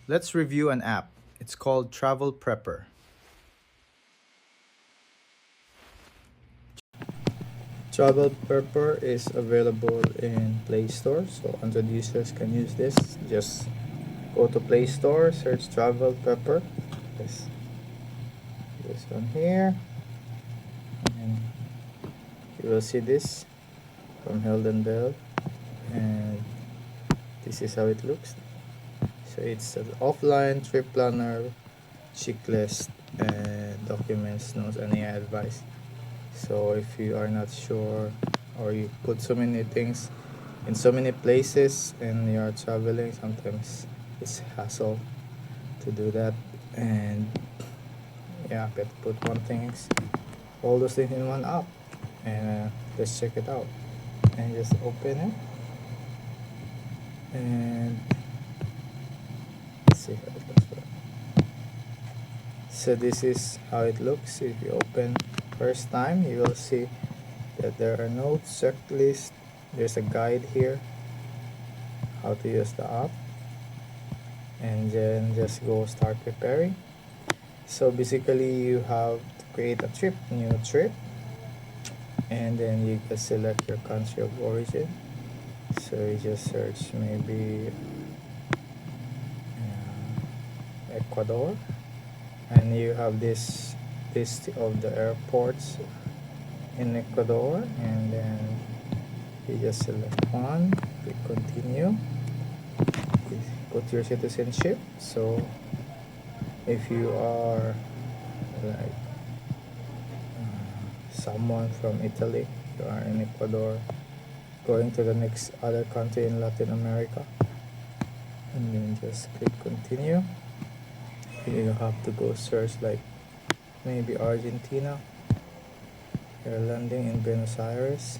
Let's review an app. It's called Travel Prepper. Travel Prepper is available in Play Store, so Android users can use this. Just go to Play Store, search Travel Prepper. This one here, and you will see this from Helden Bell, and this is how it looks. So it's an offline trip planner, checklist, and documents, notes, and AI advice. So if you are not sure, or you put so many things in so many places and you are traveling, sometimes it's hassle to do that. And yeah, better put all those things in one app. And let's check it out. And just open it. And let's see how it looks like. So this is how it looks. If you open first time, you will see that there are notes, checklist. There's a guide here how to use the app, and then just go start preparing. So basically you have to create a new trip, and then you can select your country of origin. So you just search maybe Ecuador, and you have this list of the airports in Ecuador, and then you just select one, click continue, put your citizenship. So if you are like someone from Italy, you are in Ecuador, going to the next other country in Latin America, and then just click continue. You have to go search like maybe Argentina. You're landing in Buenos Aires,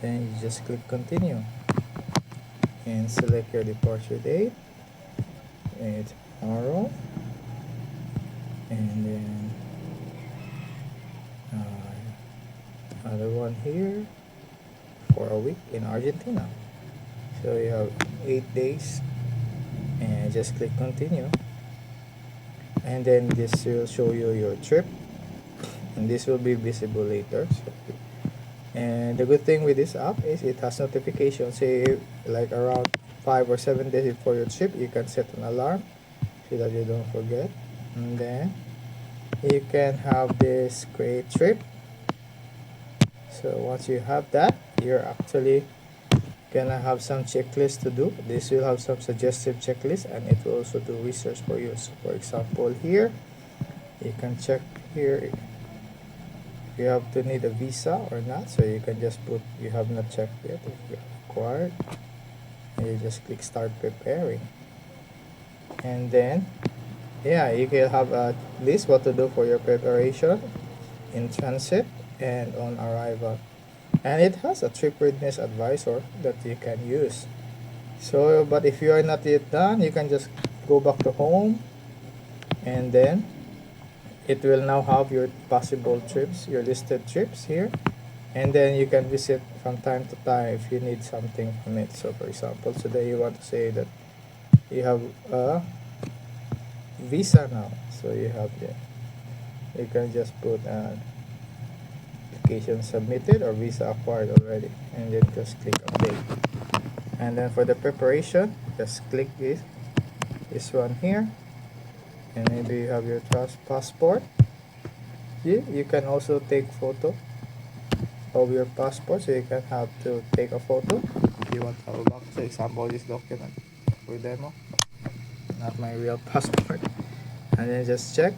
then you just click continue and select your departure date, and tomorrow, and then other one here for a week in Argentina. So you have 8 days, and just click continue, and then this will show you your trip, and this will be visible later. And the good thing with this app is it has notifications. Say like around 5 or 7 days before your trip, you can set an alarm so that you don't forget, and then you can have this create trip. So once you have that, you're actually gonna have some checklists to do. This will have some suggestive checklists, and it will also do research for you. So for example, here you can check here if you have to need a visa or not. So you can just put you have not checked yet if you are required, and you just click start preparing, and then you can have a list what to do for your preparation in transit and on arrival. And it has a trip readiness advisor that you can use. So but if you are not yet done, you can just go back to home, and then it will now have your possible trips, your listed trips here, and then you can visit from time to time if you need something from it. So for example, today you want to say that you have a visa now, so you can just put application submitted or visa acquired already, and then just click update. And then for the preparation, just click this one here, and maybe you have your passport. You can also take photo of your passport, so you can have to take a photo if you want to have a back. For example, this document for demo, not my real passport. And then just check,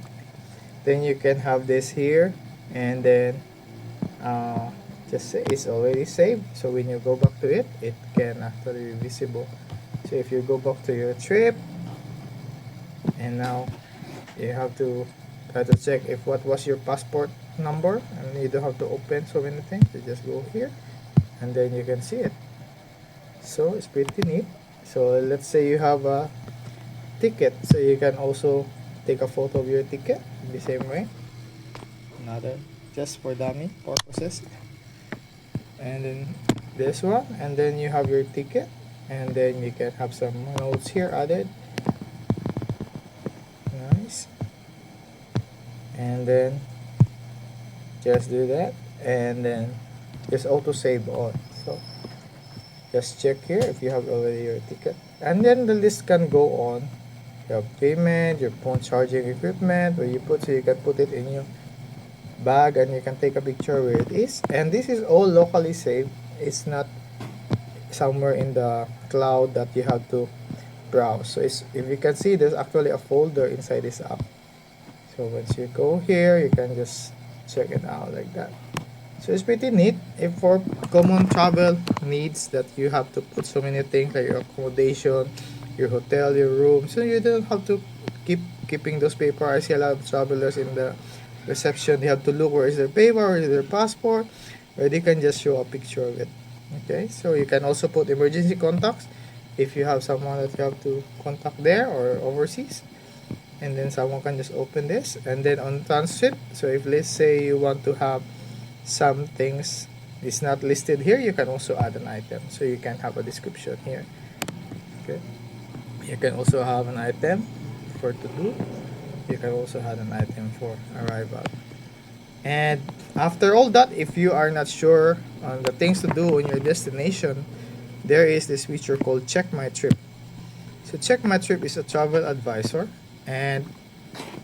then you can have this here, and then just say it's already saved, so when you go back to it, it can actually be visible. So if you go back to your trip, and now you have to try to check if what was your passport number, and you don't have to open so many things. You just go here, and then you can see it. So it's pretty neat. So let's say you have a ticket, so you can also take a photo of your ticket the same way. Another just for dummy purposes. And then this one, and then you have your ticket, and then you can have some notes here added, nice. And then just do that, and then just auto save on. So just check here if you have already your ticket, and then the list can go on. You have payment, your phone charging equipment, where you put, so you can put it in your bag and you can take a picture where it is. And this is all locally saved. It's not somewhere in the cloud that you have to browse. So if you can see, there's actually a folder inside this app. So once you go here, you can just check it out like that. So it's pretty neat. If for common travel needs that you have to put so many things like your accommodation, your hotel, your room, so you don't have to keeping those paper. I see a lot of travelers in the reception, they have to look where is their paper, where is their passport, where they can just show a picture of it. Okay, so you can also put emergency contacts if you have someone that you have to contact there or overseas, and then someone can just open this. And then on transcript, so if let's say you want to have some things is not listed here, you can also add an item, so you can have a description here. Okay, you can also have an item for to do, you can also have an item for arrival. And after all that, if you are not sure on the things to do in your destination, there is this feature called Check My Trip. So Check My Trip is a travel advisor, and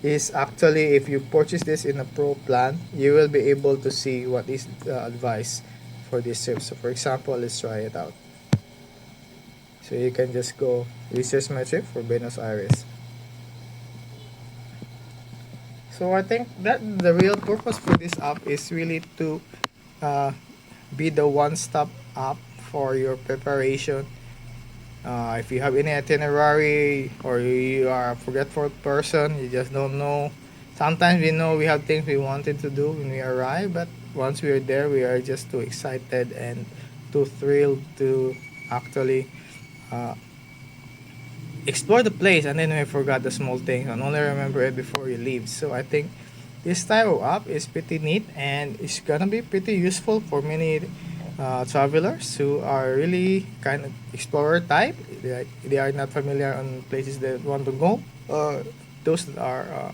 is actually, if you purchase this in a pro plan, you will be able to see what is the advice for this trip. So for example, let's try it out. So you can just go research my trip for Buenos Aires. So I think that the real purpose for this app is really to be the one-stop app for your preparation. If you have any itinerary or you are a forgetful person, you just don't know. Sometimes we know we have things we wanted to do when we arrive, but once we are there, we are just too excited and too thrilled to actually explore the place, and then we forgot the small things and only remember it before you leave. So I think this type of app is pretty neat, and it's gonna be pretty useful for many travelers who are really kind of explorer type. They are not familiar on places they want to go, or those that are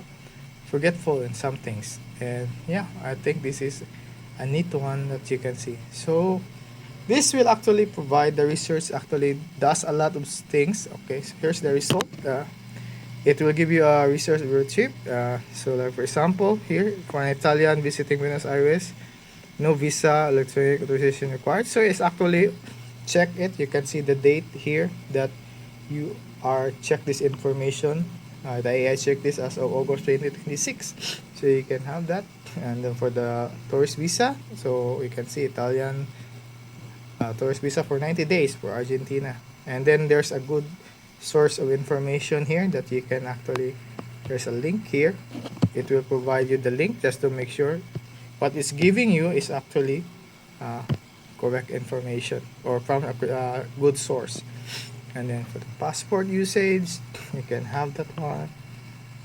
forgetful in some things. And yeah, I think this is a neat one that you can see. So this will actually provide, the research actually does a lot of things. Okay, so here's the result. It will give you a research of your trip. So like for example, here for an Italian visiting Buenos Aires, no visa, electronic authorization required. So it's actually, check it. You can see the date here that you are check this information. The AI checked this as of August 2026. So you can have that. And then for the tourist visa, so you can see Italian tourist visa for 90 days for Argentina. And then there's a good source of information here that you can actually, there's a link here. It will provide you the link just to make sure what it's giving you is actually correct information or from a good source. And then for the passport usage, you can have that one.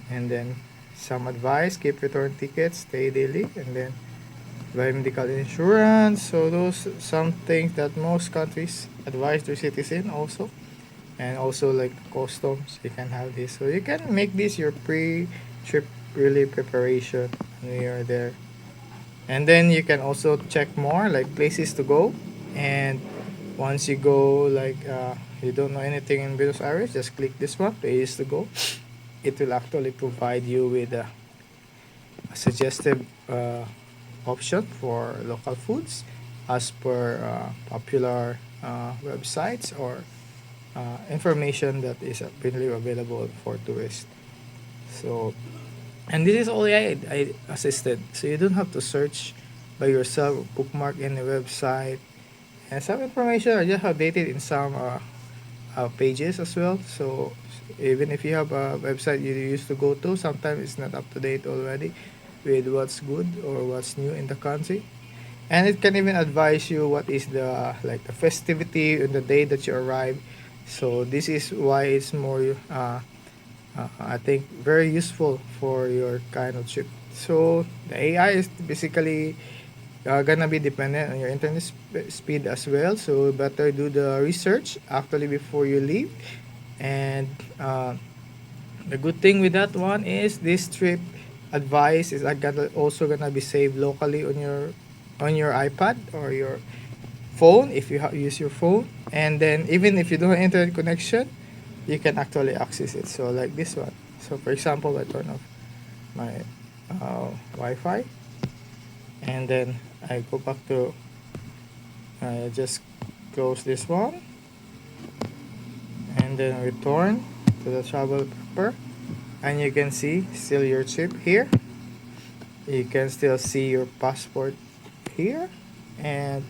And then some advice, keep return tickets, stay daily, and then buy medical insurance. So those some things that most countries advise their citizens also. And also like customs, you can have this. So you can make this your pre-trip really preparation when you are there. And then you can also check more like places to go. And once you go, like you don't know anything in Buenos Aires, just click this one, places to go. It will actually provide you with a suggestive option for local foods as per popular websites or information that is really available for tourists. So, and this is all AI assisted, so you don't have to search by yourself, bookmark any website, and some information are just updated in some pages as well. So even if you have a website you used to go to, sometimes it's not up to date already with what's good or what's new in the country. And it can even advise you what is the like the festivity in the day that you arrive. So this is why it's more I think very useful for your kind of trip. So the AI is basically gonna be dependent on your internet speed as well. So better do the research actually before you leave, and The good thing with that one is this trip advice is also gonna be saved locally on your iPad or your phone if you use your phone, and then even if you don't have internet connection, you can actually access it. So like this one. So for example, I turn off my Wi-Fi, and then I go back to just close this one, and then return to the travel paper, and you can see still your trip here. You can still see your passport here, and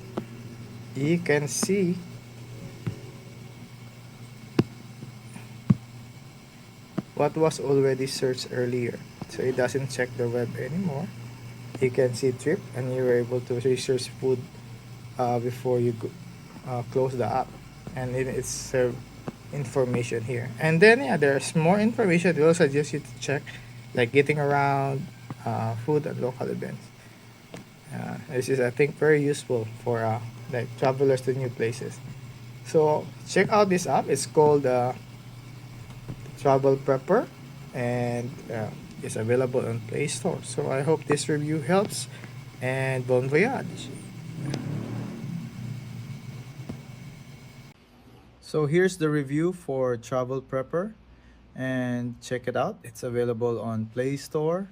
you can see what was already searched earlier, so it doesn't check the web anymore. You can see trip, and you were able to research food before you close the app, and it's served information here. And then yeah, there's more information. It will suggest you to check, like getting around, food and local events. This is, I think, very useful for like travelers to new places. So check out this app. It's called Travel Prepper, and it's available on Play Store. So I hope this review helps, and bon voyage. So here's the review for Travel Prepper, and check it out. It's available on Play Store,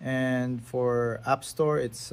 and for App Store it's